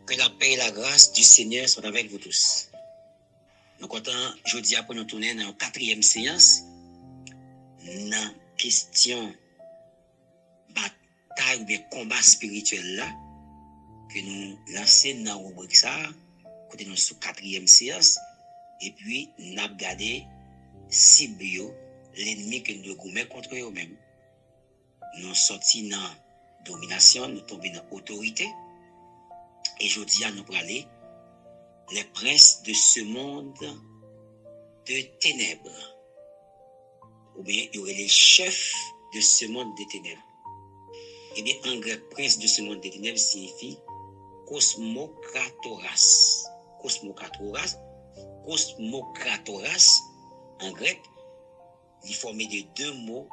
Que la paix et la grâce du Seigneur soient avec vous tous. Nous comptons jeudi après nous tourner dans la 4e séance dans la question bataille ou bien combat spirituel là que nous lançons dans la rubrique ça, côté nous sous 4e séance et puis nous avons regardé cible l'ennemi que nous devons contre eux-mêmes. Nous sortis dans la domination, nous tombons dans l'autorité. Et aujourd'hui, nous parlons les princes de ce monde de ténèbres. Ou bien, il y aurait les chefs de ce monde de ténèbres. Eh bien, en grec, prince de ce monde de ténèbres signifie cosmokratoras. Cosmokratoras, en grec, il est formé de deux mots,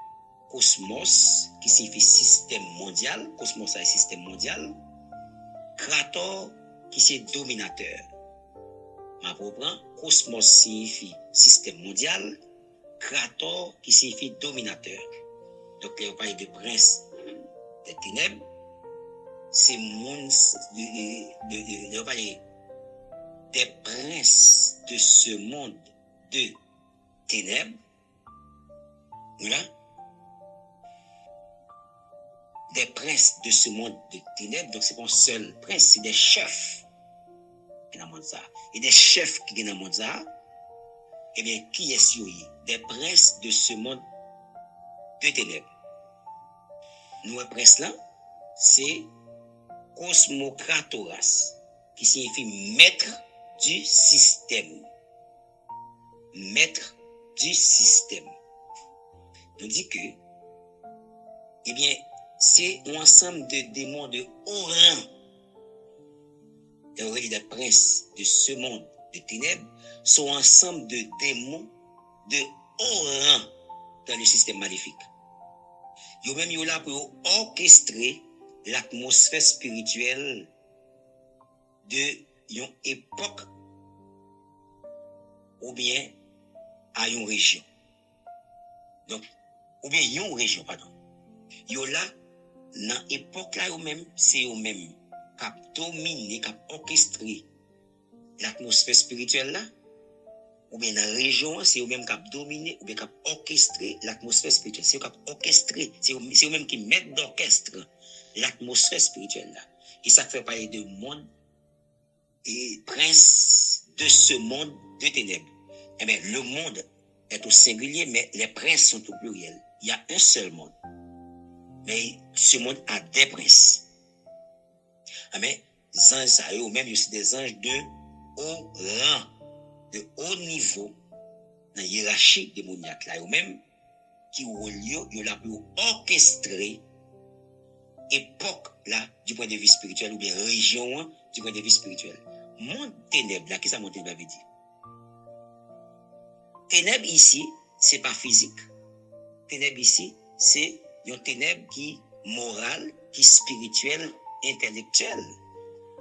cosmos, qui signifie système mondial. Cosmos, c'est système mondial. Krator, qui c'est dominateur. Ma propre, cosmos signifie système mondial. Krator, qui signifie dominateur. Donc, là, on parle de prince des ténèbres. C'est on parle des princes de ce monde de ténèbres. Voilà. Des princes de ce monde de ténèbres, donc c'est pas un seul prince, c'est des chefs qui sont dans le monde ça. Et des chefs qui sont dans le monde ça, eh bien, qui est-ce qu'il y a? Des princes de ce monde de ténèbres. Nous, les princes là, c'est cosmokratoras, qui signifie maître du système. Maître du système. Nous dit que, eh bien, c'est un ensemble de démons de haut rang. Les princes de ce monde de ténèbres sont un ensemble de démons de haut rang dans le système maléfique. Ils même là pour orchestrer l'atmosphère spirituelle de une époque ou bien à une région. Donc, ou bien une région, pardon. Yo là, dans l'époque là, c'est eux-mêmes qui ont dominé, qui ont orchestré l'atmosphère spirituelle là, ou bien dans la région, c'est eux-mêmes qui ont dominé, ou bien qui ont orchestré l'atmosphère spirituelle. C'est eux qui ont orchestré, c'est eux-mêmes qui mettent d'orchestre l'atmosphère spirituelle là. Et ça fait parler de monde et prince de ce monde de ténèbres. Eh bien, le monde est au singulier, mais les princes sont au pluriel. Il y a un seul monde. Mais ce monde a des princes. Mais les anges, ça, eux-mêmes, c'est des anges de haut rang, de haut niveau, dans la hiérarchie démoniaque. Là, eux-mêmes, qui ont lieu, ils ont pour orchestrer époque, là, du point de vue spirituel, ou bien région, du point de vue spirituel. Monde ténèbres, là, qu'est-ce que ça monde ténèbres veut dire? Ténèbres ici, c'est pas physique. Ténèbres ici, c'est une ténèbres qui morale, qui spirituelle, intellectuelle.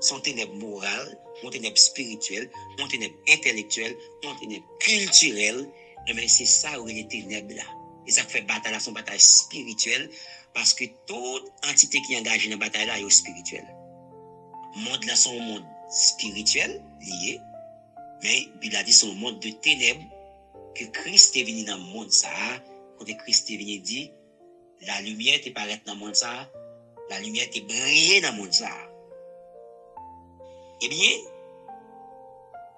Son ténèbres morales, mon ténèbres spirituelles, mon ténèbres intellectuelles, mon ténèbres culturelles. Mais c'est ça où les ténèbres là. Et ça fait bataille là, son bataille spirituelle, parce que toute entité qui est engagée dans la bataille là est spirituelle. Monde là, son monde spirituel lié, mais il a dit son monde de ténèbres que Christ est venu dans le monde ça. Quand Christ est venu dit la lumière te paraît dans le monde ça, la lumière te brille dans le monde ça. Eh bien,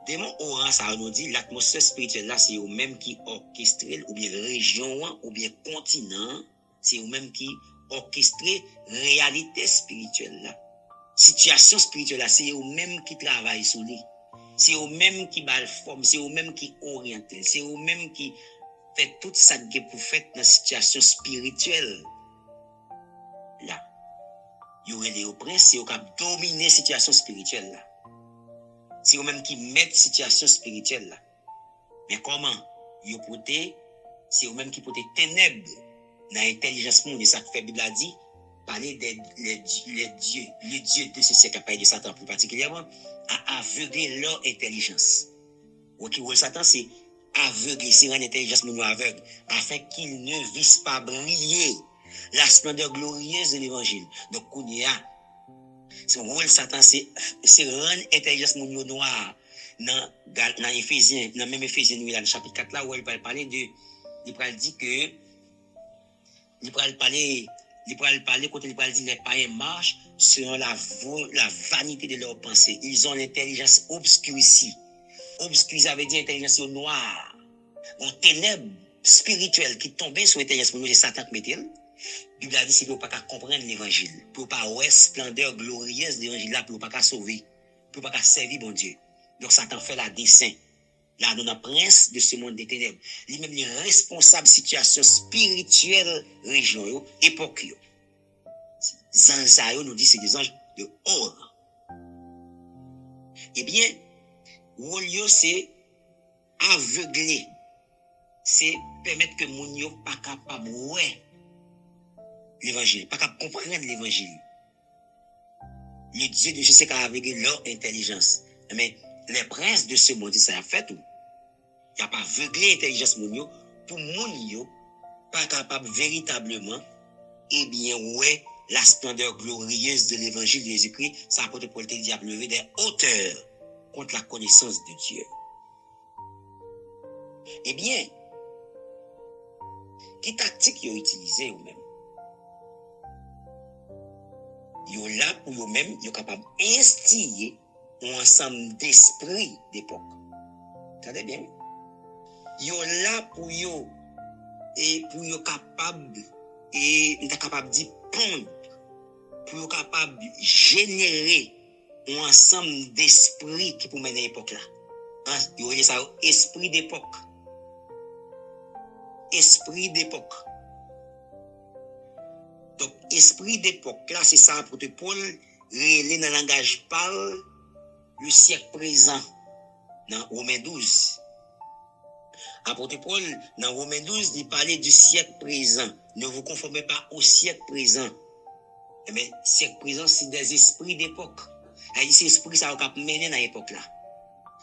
démon orange ça nous dit l'atmosphère spirituelle là, c'est eux-mêmes qui orchestrent, ou bien région, ou bien continent, c'est eux-mêmes qui orchestrent réalité spirituelle là. Situation spirituelle là, c'est eux-mêmes qui travaillent sur lui. C'est eux-mêmes qui bal forme, c'est eux-mêmes qui orientent, c'est eux-mêmes qui fait tout ça pour faire dans la situation spirituelle. Là, il y aurait les princes, c'est eux qui dominent la situation spirituelle là. C'est eux-mêmes qui mettent la situation spirituelle là. Mais comment? Ils portent, c'est eux-mêmes qui portent ténèbres dans l'intelligence mondiale. Ça fait Bible a dit, parler des dieux de ce siècle, parler de Satan plus particulièrement, à aveugler leur intelligence. Ok, Satan, c'est aveugler, c'est rendre l'intelligence mondiale aveugle, afin qu'ils ne vissent pas briller la splendeur glorieuse de l'évangile. Donc, on y a Son rôle Satan c'est rendre intelligence moun yo noir dans Éphésiens, dans même Éphésiens nous dans chapitre 4 là où il parler de il parle dit que il parle parler quand il parle dire les païens marchent selon la vanité de leurs pensées. Ils ont l'intelligence obscurcie. Obscure ça veut dire intelligence noire. Une ténèbre spirituelle qui tombait sur l'intelligence nous c'est Satan qui mettait. Bible a dit c'est pour pas comprendre l'évangile, pour pas voir splendeur glorieuse de l'évangile là, pour pas sauver, pour pas servir bon Dieu. Donc Satan fait la dessein. Là, nous avons prince de ce monde des ténèbres. Lui-même les responsables situation spirituelle région, époque. Anges nous dit c'est des anges de or. Eh bien, rôle c'est aveugler, c'est permettre que moun yo pas capable ouais l'évangile, pas capable comprendre l'évangile. Le Dieu de Jésus qui a aveuglé leur intelligence. Mais les princes de ce monde, ça a fait tout. Il n'y a pas aveuglé l'intelligence moun yo pour moun yo pas capable véritablement eh bien ouais la splendeur glorieuse de l'évangile de Jésus-Christ, ça apporte pour le diable lever des hauteurs contre la connaissance de Dieu. Eh bien, qui tactique ils ont utilisé ou même? Yo là pour eux-mêmes, yo capable d'instiller un ensemble d'esprits d'époque. Entendez bien? Yo là pour yo et pour yo capable et on est capable d'y pondre pour yo capable générer un ensemble d'esprits qui pour mener l'époque là. Yo voyez ça esprit d'époque. Esprit d'époque. Donc, esprit d'époque, là, c'est ça, pour te Paul, relé dans le langage parle, le siècle présent, dans Romains 12. Apôtre Paul, dans Romains 12, il parlait du siècle présent. Ne vous conformez pas au siècle présent. Mais, siècle présent, c'est des esprits d'époque. Ces esprits, ça va mener dans l'époque là.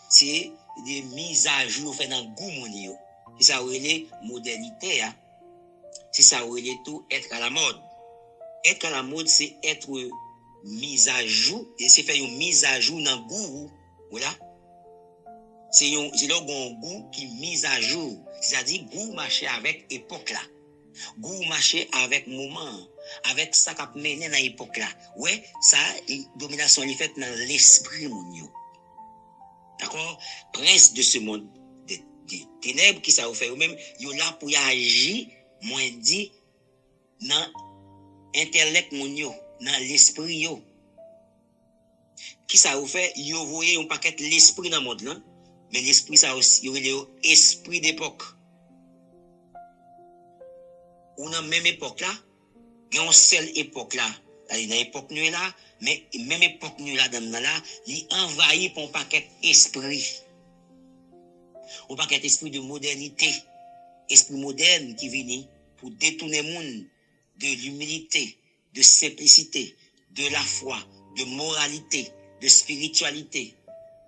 C'est des mises à jour faites dans le goût, c'est ça où il est modernité, c'est ça où il est tout être à la mode. Être à la mode, c'est être mis à jour, et c'est faire une mise à jour dans le goût, voilà. C'est là un goût qui mise à jour, c'est-à-dire goût marcher avec époque là, goût marcher avec moment, avec ça qui a mené dans l'époque là. Ouais, ça, domination est faite dans l'esprit, mon. D'accord? Prince de ce monde des ténèbres qui ça vous fait eux-mêmes, ils là pour agir, moins dit, dans intellect mon yo, dans l'esprit yo. Qui ça vous fait, yo voyez un paquet l'esprit dans le monde là, mais l'esprit ça aussi, yo le esprit d'époque. Ou dans même époque là, il y a une seule époque là, dans l'époque nuit là, mais même époque nuit là dans là, il envahit pour un paquet esprit. Un paquet esprit de modernité, esprit moderne qui vient pour détourner le monde de l'humilité, de simplicité, de la foi, de moralité, de spiritualité,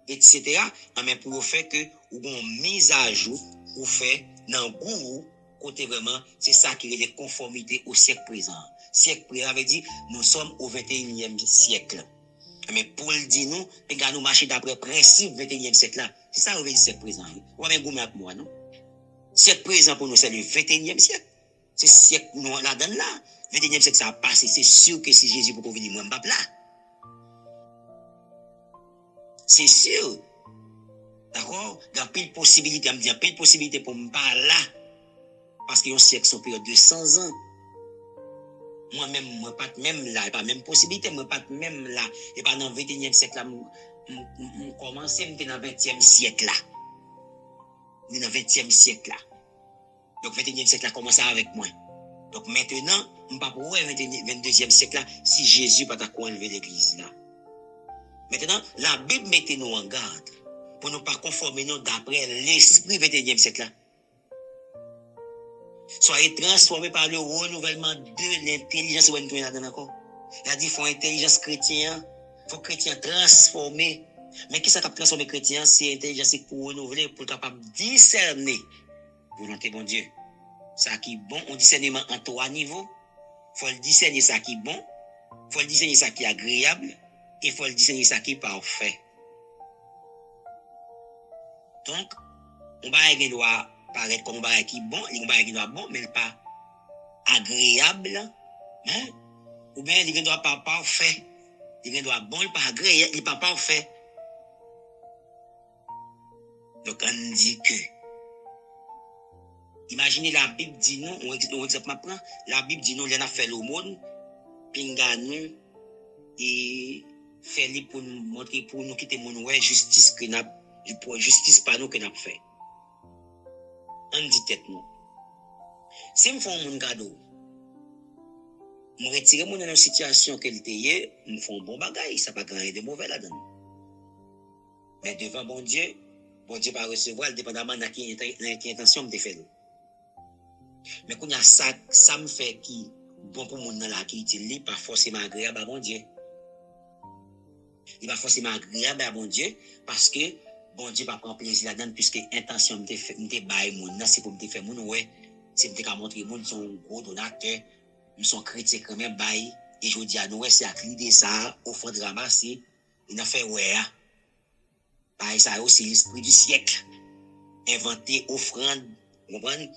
etc. Mais pour faire que ou une mise à jour, ou fait dans le goût, côté vraiment, c'est ça qui est la conformité au siècle présent. Siècle présent veut dire nous sommes au 21e siècle. Mais pour le dire nous, nous marcher d'après principe 21e siècle là. C'est ça que veut dire siècle présent. Ou même goût avec moi, non? Siècle présent pour nous, c'est le 21e siècle. C'est siècle nous là-dedans là. 21e siècle ça a passé. C'est sûr que si Jésus peut venir, moi, je ne là. C'est sûr. D'accord? Il y a plein de possibilités. Il y a plein de possibilités pour me pas là. Parce qu'il y a un siècle sur période de 100 ans. Moi-même, moi pas même là. Il n'y a pas même possibilité. Moi pas même là. Et pas dans le 21e siècle là. Je commence dans le 20e siècle là. Dans le 20e siècle là. Donc, 21e siècle là commence avec moi. Donc, maintenant, je ne peux pas pour le 22e siècle là si Jésus n'a pas enlevé l'église là. Maintenant, la Bible met nous en garde pour ne pas conformer nous d'après l'esprit 21e siècle là. Soyez transformés par le renouvellement de l'intelligence. Il a dit qu'il faut intelligence chrétienne, il faut chrétien transformer. Mais qui ça capable transformer chrétien? C'est intelligence pour renouveler, pour être capable de discerner volonté bon Dieu. Ça qui est bon, on discernement en trois niveaux. Il faut le discerner ça qui est bon, il faut le discerner ça qui est agréable, il faut le discerner ça qui est parfait. Donc, on va doit paraître comme un qui est bon, il va doit bon, mais pas agréable, hein? Ou bien il doit pas parfait. Il doit bon, il pas agréable, il pas parfait. Donc, on dit que, imaginez la Bible dit nous, on exemple maintenant, la Bible dit nous, il y en a fait l'aumône, pinga nous, et fait li pour nous montrer, pour nous quitter mon ouais, justice que n'a, justice par nous que n'a fait. On dit tête nous. Si me font mon cadeau, me retirer mon dans une situation qu'elle était, me font bon bagage, ça pas grand de mauvais là-dedans. Mais devant bon Dieu va recevoir dépendamment de qui intention me fait. Mais quand il y a ça me fait qui bon pour mon dans la qui il pas forcément agréable à bon Dieu. Il va forcément agréable à bon Dieu parce que bon Dieu va prendre plaisir là-dedans puisque intention me fait bailler mon c'est pour me faire mon ouais, c'est me faire montrer mon son gros donateur, son chrétien quand même bail et je dis à nous c'est à l'idée ça offrande ramasser, il a fait ouais. Bah ça aussi l'esprit du siècle. Inventer offrande, comprendre?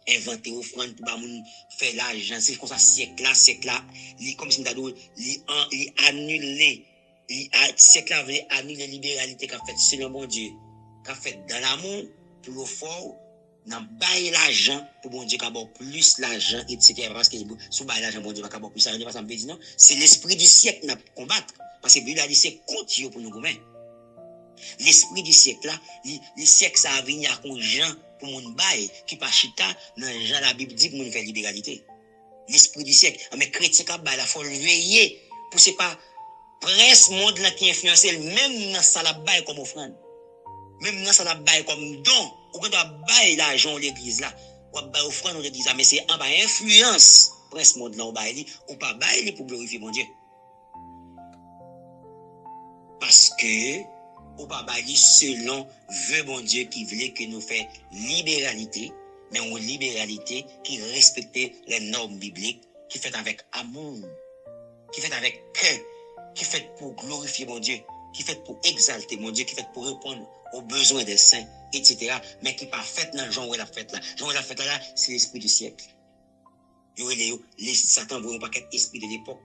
Inventer offrande pour moun faire l'argent, c'est comme ça siècle là, comme si nous il annuler siècle là veut annuler la libéralité qu'a fait selon mon Dieu, qu'a fait dans l'amour pour le fort, n'a bailler l'argent pour bon Dieu qu'a bon plus l'argent etc. parce que sous bailler l'argent bon Dieu va bon plus ça veut pas ça me dit non, c'est l'esprit du siècle n'a combattre parce que Bible a dit c'est contre pour nous gommer. L'esprit du siècle là, le siècle ça a venir à un gens pour mon bail qui pas chita dans Jean la Bible dit pour nous faire libéralité. L'esprit du siècle, mais chrétien qui bail la faut veiller pour c'est pas presse monde là qui influence même dans ça la bail comme offrande. Même dans ça la bail comme don, ou quand doit bail l'argent l'église là, ou bail offrande l'église mais c'est en bas influence presse monde là au bail ou pas bail pour glorifier mon Dieu. Parce que ou pas bailler selon veut bon Dieu qui voulait que nous fassions libéralité, mais une libéralité qui respectait les normes bibliques, qui fait avec amour, qui fait avec cœur, qui fait pour glorifier mon Dieu, qui fait pour exalter mon Dieu, qui fait pour répondre aux besoins des saints, etc. Mais qui pas fait dans le genre où la fête là. Genre où la fête là, c'est l'esprit du siècle. Les Satan voit un paquet d'esprit de l'époque.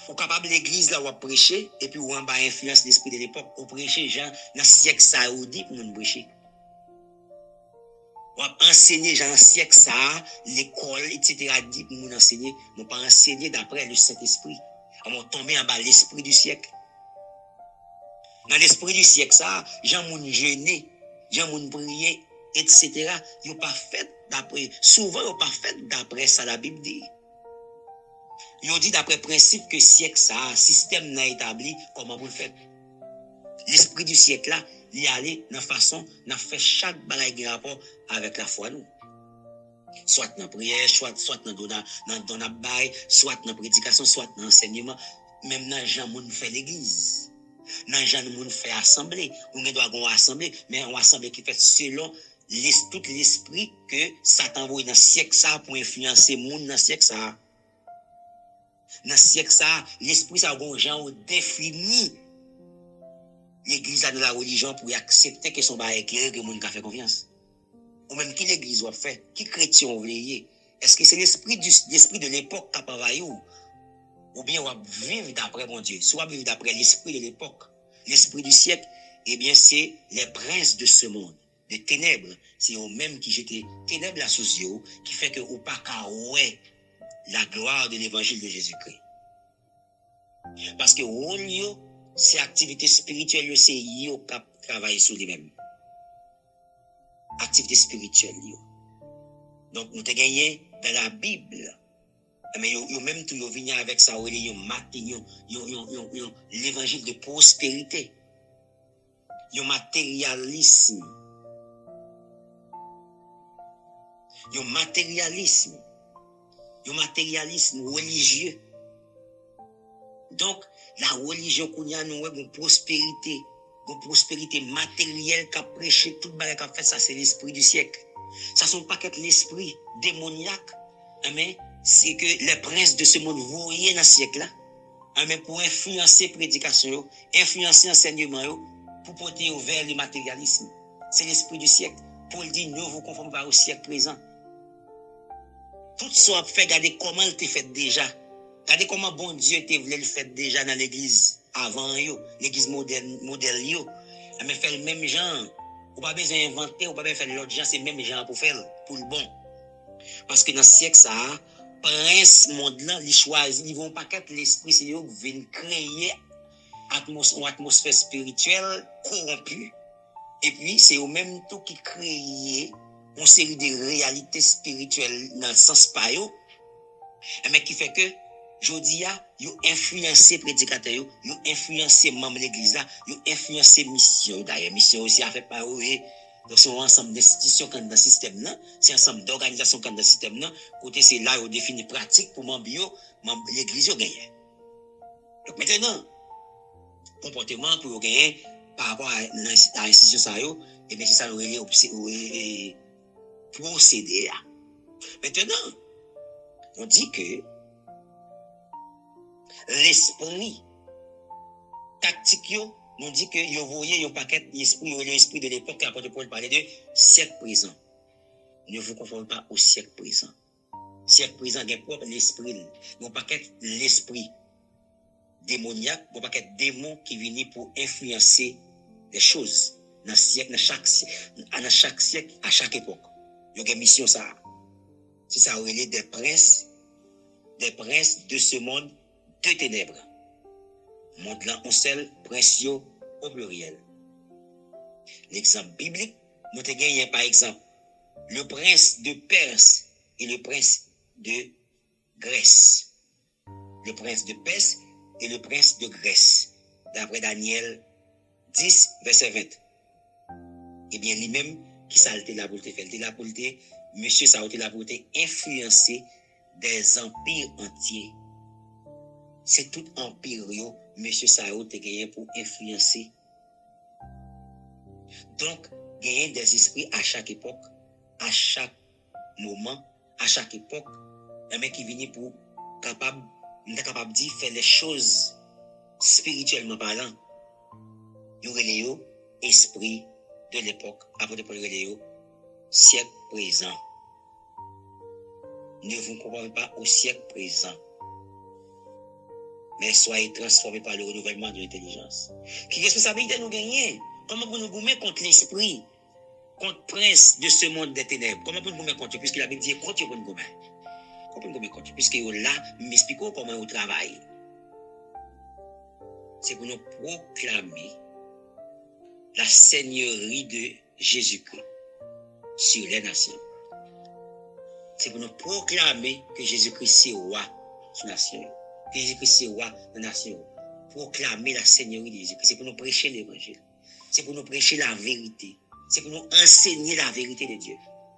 Ou capable l'église là ou prêcher et puis ou en bas influence l'esprit de l'époque ou prêcher gens dans siècle ça ou dit pour nous prêcher ou enseigner gens dans siècle ça l'école etc. dit pour nous enseigner mais pas enseigner d'après le Saint-Esprit on tomber en bas l'esprit du siècle dans l'esprit du siècle ça gens moun jeûner gens moun prier etc. Yo pas fait d'après souvent yo pas fait d'après ça la Bible dit. Ils ont dit d'après principe que siècle ça, système n'a établi, comment vous le faites. L'esprit du siècle là, il y allait dans façon, n'a fait chaque bagaille qui rapport avec la foi nous. Soit dans la prière, soit dans la bail, soit dans la prédication, soit dans l'enseignement, même dans gens moun fait l'église. Dans gens moun fait assemblée, on doit avoir assemblée, mais une assemblée qui fait selon tout l'esprit que Satan envoie dans siècle ça pour influencer moun dans siècle ça. Dans ce siècle ça, l'esprit ça bon gens défini l'église de la religion pour accepter que son bail éclairé que monde ka fait confiance. Ou même qui l'église va faire, qui chrétien on veut. Est-ce que c'est l'esprit de l'époque qui travaille ou bien on va vivre d'après mon Dieu, soit vivre d'après l'esprit de l'époque, l'esprit du siècle, eh bien c'est les princes de ce monde, des ténèbres, c'est eux-mêmes qui jetent ténèbres là sous yeux qui fait que ou pas ka ouais la gloire de l'évangile de Jésus-Christ. Parce que c'est activité spirituelle, c'est yo qui travaille sur lui-même. Activité spirituelle. Donc, nous avons gagné dans la Bible. Mais yo même tout yo venu avec ça, yo matin, l'évangile de prospérité. Yo matérialisme. Yo matérialisme religieux. Donc, la religion qu'on a nous une prospérité matérielle qu'a prêché tout le qu'a fait ça c'est l'esprit du siècle. Ça sont pas que l'esprit démoniaque, mais c'est que les princes de ce monde voyaient dans ce siècle là. mais pour influencer prédication, influencer enseignement, pour porter vers le matérialisme. C'est l'esprit du siècle. Paul dit, ne vous conformez pas au siècle présent. Tout ça fait, regardez comment il était fait déjà. Regardez comment bon Dieu te voulait le faire déjà dans l'église avant, l'église modèle, mais faire le même genre. Ou pas besoin d'inventer, ou pas besoin de faire l'autre genre, c'est le même genre pour faire, pour le bon. Parce que dans ce siècle, ça, prince monde là, ils choisissent, ils vont pas qu'être l'esprit, c'est eux qui viennent créer une atmosphère spirituelle corrompue. Et puis, c'est au même temps qui créent une série de réalités spirituelles dans le sens pas mais qui fait que, jodi a, yo influencé prédicateur yo influencé membre de l'église là, yo influencé mission d'ailleurs, mission aussi a fait par eux. Donc c'est un ensemble d'institutions dans le système là, c'est un ensemble d'organisations dans le système là, côté c'est là où définit pratique pour membre l'église yo gagner. Donc maintenant, comportement pour gagner par rapport à l'institution ça yo, et bien c'est ça le procédé là. Maintenant, on dit que l'esprit tactique nous dit que vous voyez un paquet d'esprit, l'esprit de l'époque, l'apôtre Paul parlait de siècle présent. Ne vous conformez pas au siècle présent. Siècle présent, il y a propre l'esprit, un paquet l'esprit démoniaque, un paquet de démons qui viennent pour influencer les choses dans chaque siècle, à chaque époque. Il y a une mission ça. C'est ça, il y a des princes de ce monde de ténèbres. Monde là, on seul, prince au pluriel. L'exemple biblique, nous te gagnons par exemple le prince de Perse et le prince de Grèce. Le prince de Perse et le prince de Grèce. D'après Daniel 10, verset 20. Eh bien, lui-même, qui ça a été là pour te faire? Il là pour te, monsieur, ça a été là pour te influencer des empires entiers. C'est tout empire, monsieur Sao te gagné pour influencer. Donc, gagner des esprits à chaque époque, à chaque moment, à chaque époque, mais qui viennent pour capable de dire faire les choses spirituellement parlant. Yo relève esprit de l'époque, après Paul relève siècle présent. Ne vous comparez pas au siècle présent, mais soyez transformés par le renouvellement de l'intelligence. Qui responsabilité nous gagner? Comment pour nous gommer contre l'esprit, contre prince de ce monde des ténèbres? Comment pour nous gommer contre? Puisque la Bible dit contre pour nous gommer. Comment pour nous gommer contre? Puisque là, m'explique comment on travaille. C'est pour nous proclamer la seigneurie de Jésus-Christ sur les nations. C'est pour nous proclamer que Jésus-Christ c'est roi sur les nations. Que Jésus-Christ c'est roi dans les nations. Proclamer la seigneurie de Jésus-Christ. C'est pour nous prêcher l'évangile. C'est pour nous prêcher la vérité. C'est pour nous enseigner la vérité de Dieu.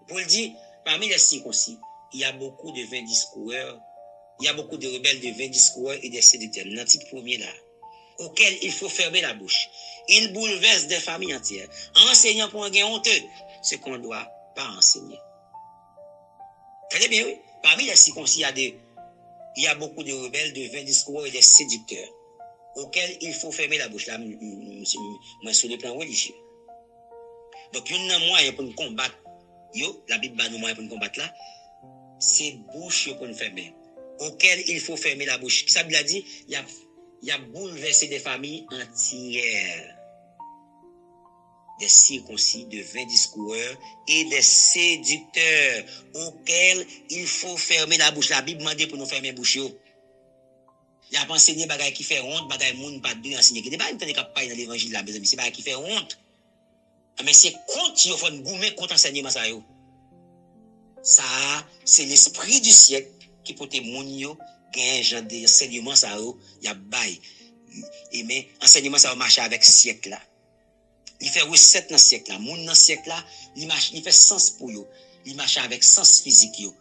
Paul dit, parmi les circoncis, il y a beaucoup de vains discoureurs, il y a beaucoup de rebelles, de vains discoureurs et des séducteurs. Dans le titre premier là, auquel il faut fermer la bouche. Il bouleverse des familles entières. Enseignant pour un gain honteux, ce qu'on ne doit pas enseigner. Très bien, oui. Parmi les circoncis, il y a beaucoup de rebelles, de vains discoureurs et des séducteurs, auxquels il faut fermer la bouche. Là, moi, sur le plan religieux. Donc, il y a un moyen pour nous combattre. La Bible a un moyen pour nous combattre là. C'est bouche pour nous fermer. Auquel il faut fermer la bouche. Qui ça Bible a dit? Il a bouleversé des familles entières. Des circoncis, de vains discoureurs et des séducteurs auxquels il faut fermer la bouche. La Bible demande pour nous fermer la bouche. Il a pas enseigné bagay qui fait honte, bagay moun pas de enseigner. Il n'est pas entendu qu'il dans l'évangile là, mes amis. C'est bagay qui fait honte. Mais c'est contre il faut goumer contre enseignement ça yo. Ça c'est l'esprit du siècle qui peut te moun yo gagne genre d'enseignement ça yo, y a bail. Et mais enseignement ça va marcher avec siècle là. Il fait recette dans siècle là, moun dans siècle là, il fait sens pour yo. Il marche avec sens physique yo.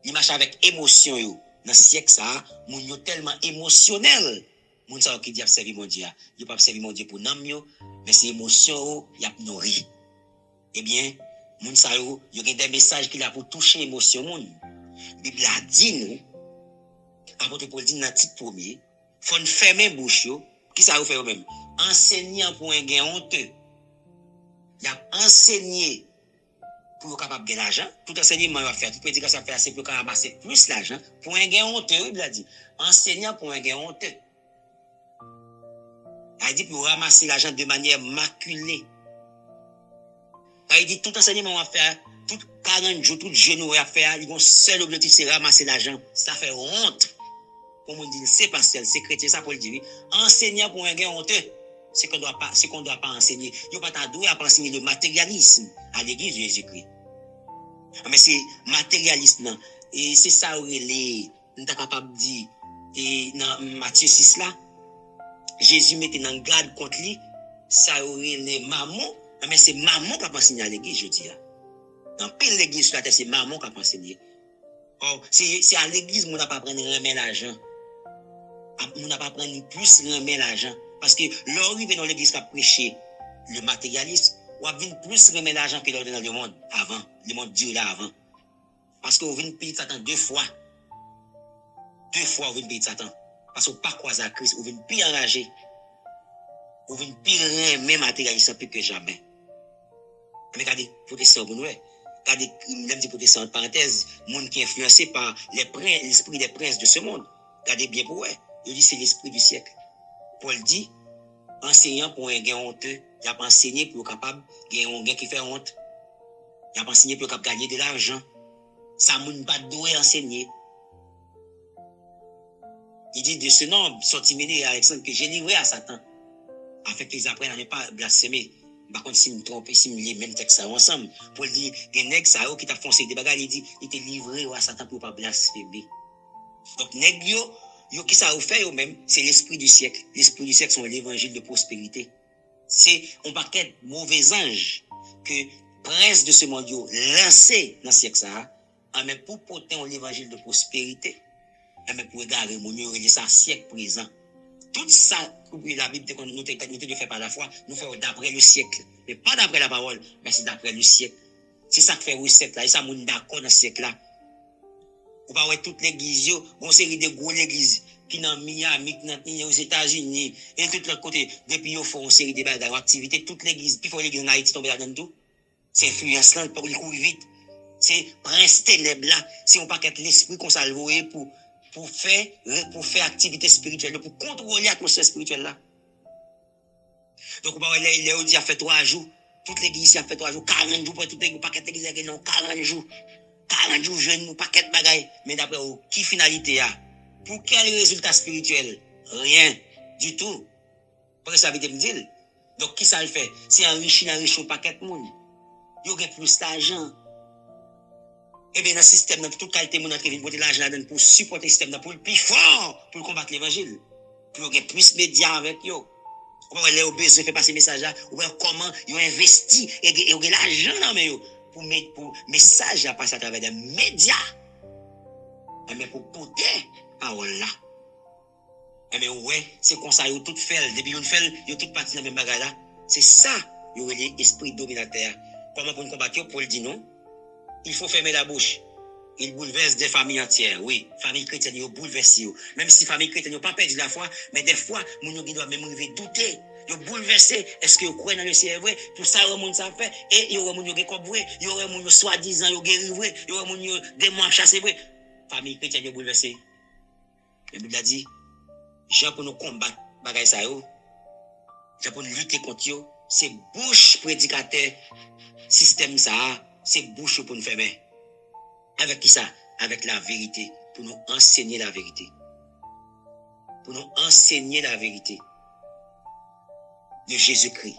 Il marche avec émotion yo. Dans siècle ça, moun yo tellement émotionnel. Moun ça qui dit observer mon Dieu, il pas observer mon Dieu pour nam yo, mais c'est émotion y a nourri. Eh bien, moun ça yo a des messages qui a pour toucher émotion moun. Bible a dit nous, apôtre Paul dit dans titre premier, Faut fermer bouche yo. Qui ça vous fait même? Enseignant pour un gain honteux. Il a enseigné pour être capable de gagner l'argent. Tout enseignement va faire, toute prédication va faire, c'est pour ramasser plus l'argent. Pour un gain honteux, il a dit. Enseignant pour un gain honteux. Il a dit pour ramasser l'argent de manière maculée. Il a dit tout enseignement va faire, tout 40 jours, tout genou va faire, ils ont seul objectif, c'est ramasser l'argent. Ça fait honte. Comme on dit, c'est pastel, c'est chrétien, ça pour le dire. Enseignant pour un gain honteux. C'est qu'on doit pas enseigner. Il n'y a pas doué à enseigner le matérialisme à l'église de Jésus-Christ. Mais c'est matérialisme, non. Et c'est ça où il est, on est capable de dire, et dans Matthieu 6 là, Jésus mettait dans garde contre lui, ça où il est maman, mais c'est maman qui a enseigné à l'église, je dis. Dans pile l'église sur la terre, c'est maman qui a enseigné. Oh, c'est à l'église qu'on n'a pas prendre remettre l'argent. On n'a pas prendre plus remettre l'argent. Parce que l'orrive dans l'église qui a prêché le matérialisme, on a vu plus remettre l'argent que l'ordre dans le monde avant, le monde dur là avant. Parce qu'on vient payer Satan 2 fois. 2 fois on vient payer Satan. Parce qu'on pas croiser à Christ, on vient plus enragé. On vient plus remettre matérialiste plus que jamais. Mais regardez, protestants, vous voyez. Regardez, même des protestants, en parenthèse, monde qui est influencé par l'esprit des princes de ce monde. Regardez bien pour eux. Il dit c'est l'esprit du siècle. Paul dit, enseignant pour un gain honteux, il a pas enseigné pour être capable de gagner un gain qui fait honte. Il a pas enseigné pour être capable de gagner de l'argent. Ça ne pas doué enseigner. Il dit de ce nom, sorti à Alexandre, que j'ai livré à Satan, afin qu'ils apprennent à ne pas blasphémer. Par contre, si je me trompe, si je me lis même texte ensemble, Paul dit, il y a un nègre qui t'a foncé des bagages, il dit, il était livré à Satan pour ne pas blasphémer. Donc, nègre, yo qui ça vous fait eux même, c'est l'esprit du siècle. L'esprit du siècle, c'est l'évangile de prospérité. C'est un paquet de mauvais anges que prince de ce monde yo lancé dans ce siècle ça, mais pour porter l'évangile de prospérité, mais pour regarder mon yo ça siècle présent. Tout ça, la Bible nous te fait par la foi, nous faisons d'après le siècle, mais pas d'après la parole, mais c'est d'après le siècle. C'est ça qui fait le siècle là, et ça moun d'accord dans ce siècle là. Ou pas ouais toute l'église yo, une série de gros églises qui dans Miami, qui aux États-Unis et tout l'autre côté depuis yo font une série de bagages activités toute l'église, puis faut l'église en Haïti tomber là-dedans tout. C'est influence là pour courir vite. C'est prince ténèbres là, c'est un paquet l'esprit qu'on s'alloué pour faire activité spirituelle, pour contrôler l'atmosphère spirituelle là. Donc on va il dit a fait 3 jours, toute l'église a fait 3 jours, 40 jours pour toute l'église paquet d'église non 40 jours. 40 jours, jeune, nous, paquet de bagailles. Mais d'après vous, qui finalité a? Pour quel résultat spirituel? Rien du tout. Parce que ça veut dire. Donc, qui ça le fait? C'est enrichi un paquet de monde. Il y aurait plus d'argent. Et bien, dans le système, dans toute qualité, mon qui vient porter l'argent là-dedans pour supporter le système, pour le plus fort, pour combattre l'évangile. Pour qu'il y ait plus de médias avec eux. Comment les ont besoin de faire passer le message là? Ou comment ils ont investi et ils ont l'argent dans eux. Pour message à passer à travers des médias. Mais pour porter parole là. Mais ouais, c'est comme ça, ils ont tout fait. Depuis qu'ils ont fait, ils ont tout parti dans le même bagage là. C'est ça, ils ont l'esprit dominateur. Comment pour nous combattre? Pour le dire non, il faut fermer la bouche. Il bouleverse des familles entières. Oui, famille chrétienne, ils bouleversent. Même si famille chrétienne n'a pas perdu la foi, mais des fois, nous doivent même douter. Ils bouleversé. Est-ce que vous croyez dans le ciel vrai? Tout ça, il y a des gens qui fait. Et il y a des gens qui ont vrai. Il y a des gens soi-disant, ils ont guéri vrai. Il y a des gens qui ont chassé vrai. Famille chrétienne, ils bouleversé. La Bible a dit, gens pour nous combattre, bagay ça yo. Gens pour nous lutter contre eux. C'est bouche prédicateur. Système ça, c'est bouche pour nous fermer. Avec qui ça? Avec la vérité. Pour nous enseigner la vérité. Pour nous enseigner la vérité de Jésus-Christ.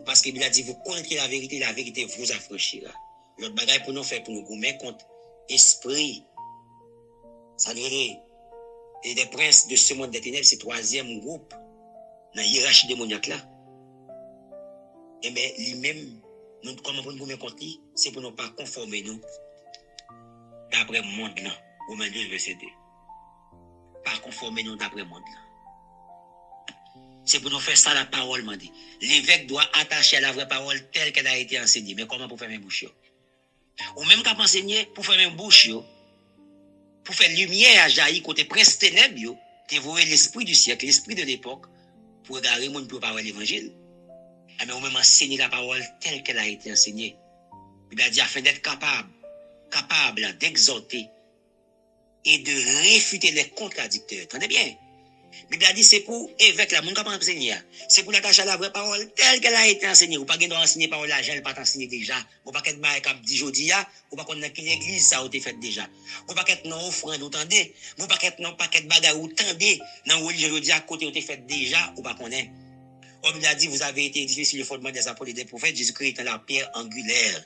Parce qu'il a dit, vous connaîtrez la vérité vous affranchira. L'autre bagaille pour nous faire, pour nous gommer contre esprit. Ça dirait, et des princes de ce monde des ténèbres, c'est 3e groupe dans la hiérarchie démoniaque là. Et bien, lui-même, comment pour nous gommer contre lui, c'est pour ne pas conformer nous d'après le monde là. Romains 2, verset 2. Pas conformer nous d'après le monde là. C'est pour nous faire ça la parole, m'a dit. L'évêque doit attacher à la vraie parole telle qu'elle a été enseignée. Mais comment pour faire mes bouches? Ou même qu'à enseigner pour faire mes bouches, pour faire lumière à jaillir côté prince ténèbres, tu vois l'esprit du siècle, l'esprit de l'époque, pour regarder mon pour parler l'évangile. Mais on même enseigner la parole telle qu'elle a été enseignée. Il a dit afin d'être capable d'exhorter et de réfuter les contradicteurs. Entendez bien? Il a dit c'est pour évêque la monde qui pas enseigner. C'est pour l'attacher à la vraie parole telle qu'elle a été enseignée. Ou pas qu'elle doit enseigner parole là, elle pas t'enseigner déjà. Ou pas qu'elle m'a dit jodi ya, ou pas qu'on a qu'une église ça a été fait déjà. Ou pas qu'elle non offrande ou tendez, ou pas qu'elle non paquet de bagarre ou tendez dans religion jodi à côté ou été fait déjà ou pas qu'on est. Comme il a dit vous avez été édifiés sur le fondement des apôtres et des prophètes, Jésus-Christ est la pierre angulaire.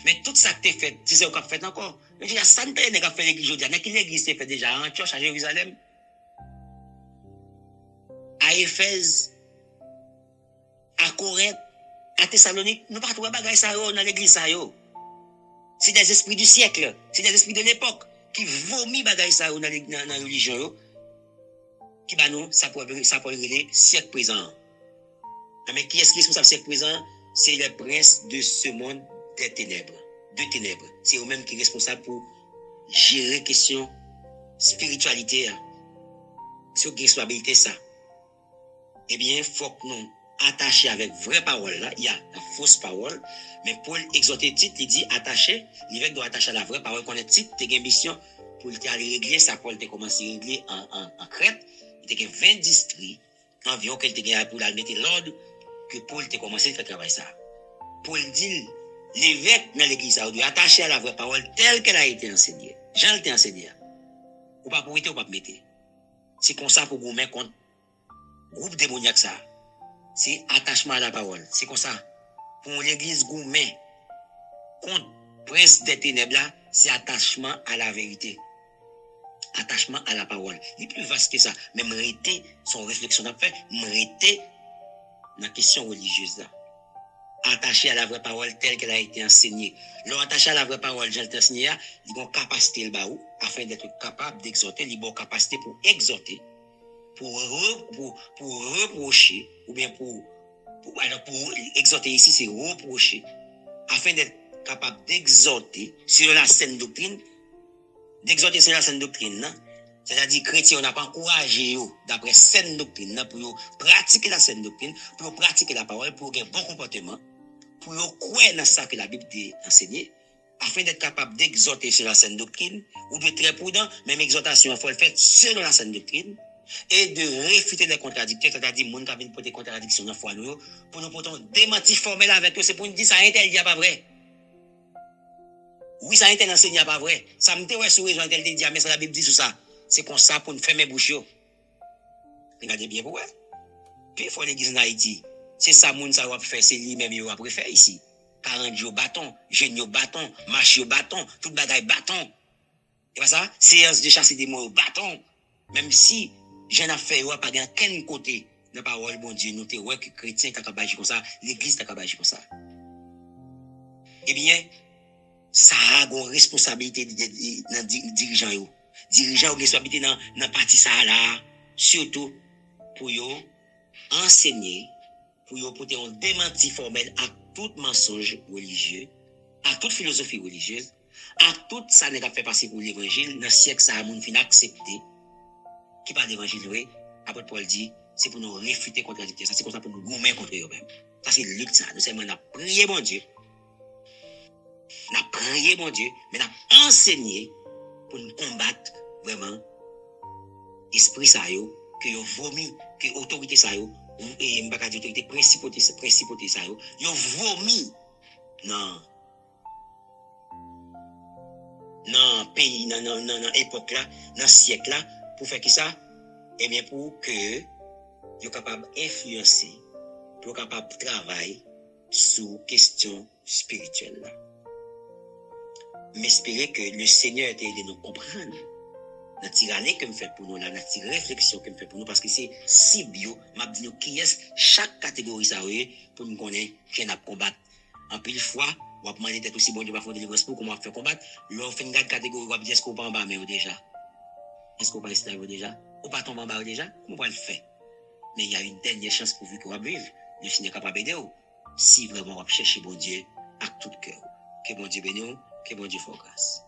Mais tout ça que tu fait, c'est ce qu'on fait encore. Je dis, ça ne peut pas faire l'église aujourd'hui. Mais quelle église t'es fait déjà en Antioche, à Jérusalem, à Éphèse, à Corinthe, à Thessalonique. Nous ne pouvons pas trouver ça dans l'église. C'est des esprits du siècle. C'est des esprits de l'époque qui vomissent ça dans la religion. Qui va nous, ça peut le siècle présent. Mais qui est-ce qui est responsable du siècle présent? C'est les princes de ce monde des ténèbres. De ténèbres. C'est eux-mêmes qui sont responsables pour gérer la question spiritualité. C'est eux qui ont responsabilité ça. Eh bien, il faut que nous attacher avec vraie parole. Là, il y a la fausse parole. Mais pour exhorter titre, il dit attacher. L'évêque doit attacher à la vraie parole. Qu'on est titre, tu as une mission pour aller régler ça. Paul a commencé à régler en Crète. Il y a 20 districts environ qu'elle a pour la mettre l'ordre que Paul a commencé à faire travail ça. Paul dit l'évêque dans l'église doit attacher à la vraie parole telle qu'elle a été enseignée. Jean l'a enseigné. Ou pas pour ou pas pour mettre. C'est comme ça pour vous mettre contre groupe démoniaque ça. C'est attachement à la parole. C'est comme ça. Pour l'église gourmet contre prince des ténèbres là, c'est attachement à la vérité. Attachement à la parole. Il est plus vaste que ça. Mais m'arrêter son réflexion à faire, m'arrêter dans la question religieuse là. Attaché à la vraie parole telle qu'elle a été enseignée. Leur attaché à la vraie parole, j'ai enseigné, ils ont capacité le baou afin d'être capable d'exhorter, ils ont capacité pour exhorter, pour reprocher, ou bien pour exhorter ici, c'est reprocher, afin d'être capable d'exhorter sur la saine doctrine, c'est-à-dire chrétien, on n'a pas encouragé d'après saine doctrine, pour pratiquer la saine doctrine, pour pratiquer la parole, pour avoir un bon comportement, pour croire dans ça que la Bible a enseigné, afin d'être capable d'exhorter sur la saine doctrine, ou de très prudent, même exhortation, il faut le faire selon la saine doctrine, et de réfuter les contradicteurs, c'est-à-dire, les gens qui viennent pour des contradictions dans la foi, pour nous porter démentir formel avec eux, c'est pour nous dire ça, il n'y a pas vrai. Oui, ça a été enseigné pas vrai. Ça me dit, ouais, sur les gens, elle dit, mais ça la Bible dit sur ça. C'est comme ça pour nous fermer bouche. Regardez bien pour ouais. Puis il faut l'église en Haïti. C'est ça, moun ça va faire, c'est lui-même, il va faire ici. 40 jours bâton, jeunes au bâton, marche au bâton, tout bagaille bâton. Et pas ça? Séance de chasser des mots au bâton. Même si, j'en ai fait, pas d'un quel côté, la parole, bon Dieu, nous, ouais, que chrétien, t'as capable comme ça, l'église, t'as capable comme ça. Eh bien, ça a une responsabilité dans les dirigeants. Les dirigeants ont une responsabilité dans la partie ça là, surtout pour enseigner, pour porter un démenti formel à tout mensonge religieux, à toute philosophie religieuse, à tout ça n'est pas fait passer pour l'évangile, dans le siècle ça a moun fin accepté, qui parle d'évangile, oui, après Paul dit, c'est pour nous réfuter contradicteurs, ça c'est comme ça pour nous gommer contre eux-mêmes. Ça c'est lutte ça, nous seulement on a prié mon Dieu. On a prié mon Dieu, mais on a enseigné pour nous combattre vraiment esprit ça yo, que yo vomi, que autorité ça yo, et m'baka di autorité principauté ça yo vomi non pays dans époque là, dans siècle là pour faire qui ça? Eh bien pour que yo capable influencer, pour capable travailler sur question spirituelle là. M'espérer que le Seigneur t'aide à nous comprendre. Dans tirannée que me fait pour nous, dans la réflexion que me fait pour nous, parce que c'est si bio, m'a dit nous qui est chaque catégorie ça pour nous connaître qui n'a combattre. En pile fois, on va demander d'être aussi bon Dieu va faire délivrance pour comment faire combattre. L'on fait une catégorie, on va dire est-ce qu'on va en bas mais déjà. Est-ce qu'on va rester là déjà? Ou pas tomber en bas déjà? Comment on va le faire? Mais il y a une dernière chance pour vous qu'on va vivre. Le Seigneur est capable d'aider. Si vraiment on va chercher bon Dieu à tout cœur. Que bon Dieu bénisse, que bon Dieu fasse grâce.